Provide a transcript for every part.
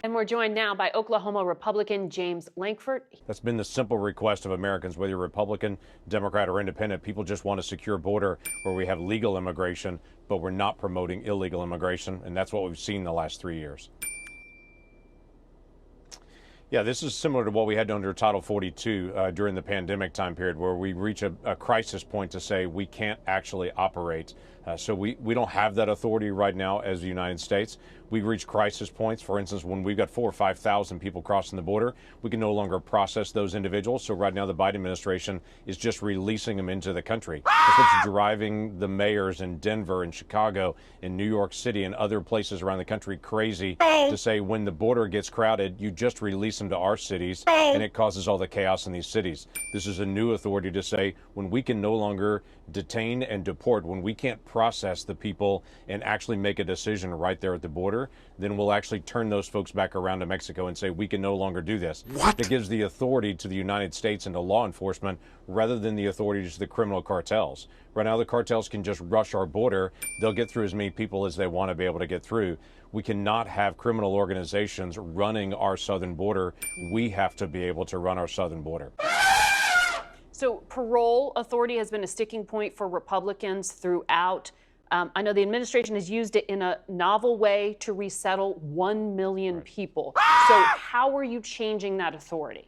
And we're joined now by Oklahoma Republican James Lankford. That's been the simple request of Americans, whether you're Republican, Democrat, or Independent. People just want a secure border where we have legal immigration, but we're not promoting illegal immigration, and that's what we've seen the last 3 years. Yeah, this is similar to what we had under Title 42 during the pandemic time period, where we reach a crisis point to say we can't actually operate. So we don't have that authority right now as the United States. We reach crisis points. For instance, when we've got 4,000 or 5,000 people crossing the border, we can no longer process those individuals. So right now the Biden administration is just releasing them into the country. That's what's driving the mayors in Denver and Chicago and New York City and other places around the country crazy to say when the border gets crowded, you just release them to our cities, and it causes all the chaos in these cities. This is a new authority to say when we can no longer detain and deport, when we can't process the people and actually make a decision right there at the border, then we'll actually turn those folks back around to Mexico and say we can no longer do this. What? It gives the authority to the United States and to law enforcement rather than the authority to the criminal cartels. Right now the cartels can just rush our border. They'll get through as many people as they want to be able to get through. We cannot have criminal organizations running our southern border. We have to be able to run our southern border. So parole authority has been a sticking point for Republicans throughout. I know the administration has used it in a novel way to resettle 1 million people. So how are you changing that authority?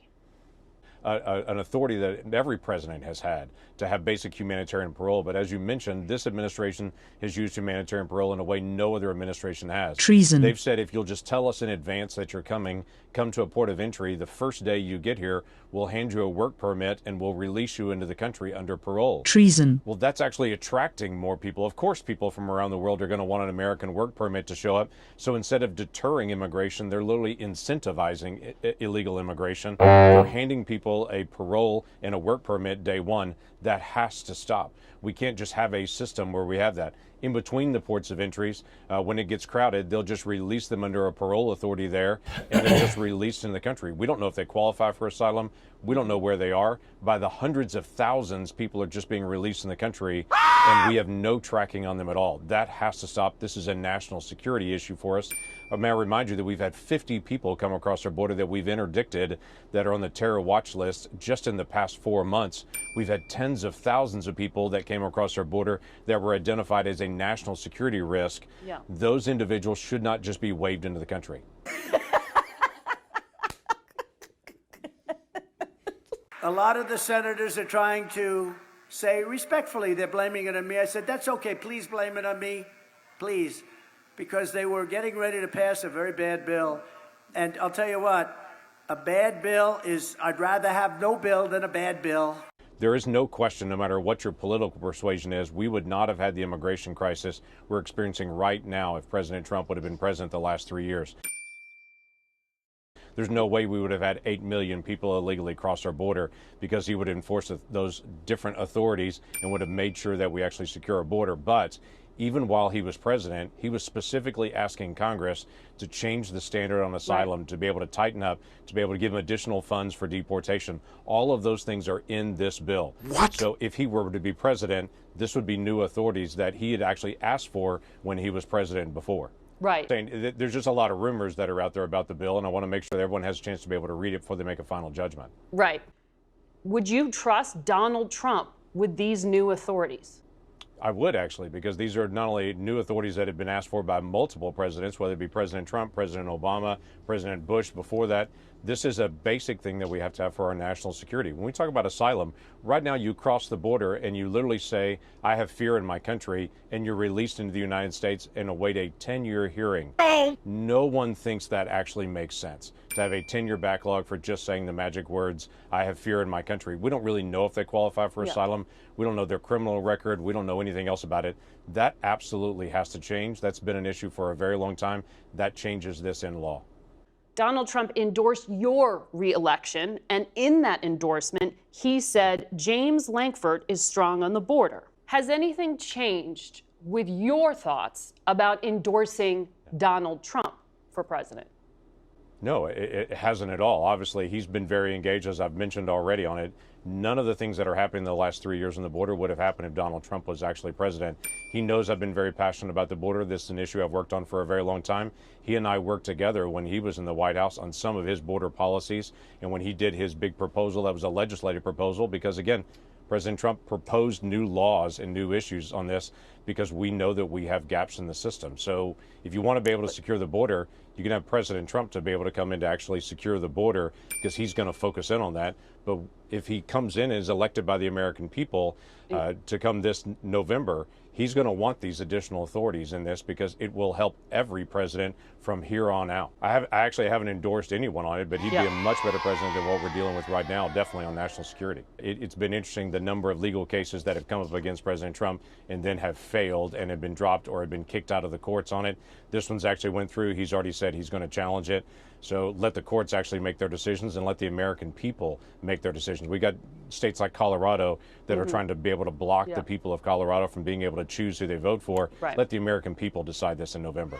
An authority that every president has had to have basic humanitarian parole. But as you mentioned, this administration has used humanitarian parole in a way no other administration has. Treason. They've said if you'll just tell us in advance that you're coming, come to a port of entry, the first day you get here, we'll hand you a work permit and we'll release you into the country under parole. Treason. Well, that's actually attracting more people. Of course, people from around the world are going to want an American work permit to show up. So instead of deterring immigration, they're literally incentivizing illegal immigration. They're handing people a parole and a work permit day one. That has to stop. We can't just have a system where we have that. In between the ports of entries, when it gets crowded, they'll just release them under a parole authority there, and they're just released in the country. We don't know if they qualify for asylum. We don't know where they are. By the hundreds of thousands, people are just being released in the country, and we have no tracking on them at all. That has to stop. This is a national security issue for us. May I remind you that we've had 50 people come across our border that we've interdicted that are on the terror watch list just in the past 4 months. We've had tens of thousands of people that came across our border that were identified as a national security risk. Yeah. Those individuals should not just be waved into the country. A lot of the senators are trying to say respectfully they're blaming it on me. I said, that's okay, please blame it on me, please. Because they were getting ready to pass a very bad bill. And I'll tell you what, a bad bill is, I'd rather have no bill than a bad bill. There is no question, no matter what your political persuasion is, we would not have had the immigration crisis we're experiencing right now if President Trump would have been president the last 3 years. There's no way we would have had 8 million people illegally cross our border because he would have enforced those different authorities and would have made sure that we actually secure our border. But even while he was president, he was specifically asking Congress to change the standard on asylum, to be able to tighten up, to be able to give him additional funds for deportation. All of those things are in this bill. What? So if he were to be president, this would be new authorities that he had actually asked for when he was president before. Right. There's just a lot of rumors that are out there about the bill, and I want to make sure that everyone has a chance to be able to read it before they make a final judgment. Right. Would you trust Donald Trump with these new authorities? I would actually, because these are not only new authorities that have been asked for by multiple presidents, whether it be President Trump, President Obama, President Bush before that. This is a basic thing that we have to have for our national security. When we talk about asylum, right now you cross the border and you literally say, I have fear in my country, and you're released into the United States and await a 10-year hearing. No one thinks that actually makes sense, to have a 10-year backlog for just saying the magic words, I have fear in my country. We don't really know if they qualify for asylum. We don't know their criminal record. We don't know anything else about it. That absolutely has to change. That's been an issue for a very long time. That changes this in law. Donald Trump endorsed your re-election, and in that endorsement, he said James Lankford is strong on the border. Has anything changed with your thoughts about endorsing Donald Trump for president? No, it hasn't at all. Obviously, he's been very engaged, as I've mentioned already, on it. None of the things that are happening in the last 3 years on the border would have happened if Donald Trump was actually president. He knows I've been very passionate about the border. This is an issue I've worked on for a very long time. He and I worked together when he was in the White House on some of his border policies, and when he did his big proposal, that was a legislative proposal, because again, President Trump proposed new laws and new issues on this because we know that we have gaps in the system. So if you want to be able to secure the border, you can have President Trump to be able to come in to actually secure the border, because he's going to focus in on that. But if he comes in and is elected by the American people to come this November, he's going to want these additional authorities in this, because it will help every president from here on out. I actually haven't endorsed anyone on it, but he'd be a much better president than what we're dealing with right now, definitely on national security. It's been interesting, the number of legal cases that have come up against President Trump and then have failed and have been dropped or have been kicked out of the courts on it. This one's actually went through. He's already said he's going to challenge it. So let the courts actually make their decisions and let the American people make their decisions. We got states like Colorado that are trying to be able to block the people of Colorado from being able to choose who they vote for. Right. Let the American people decide this in November.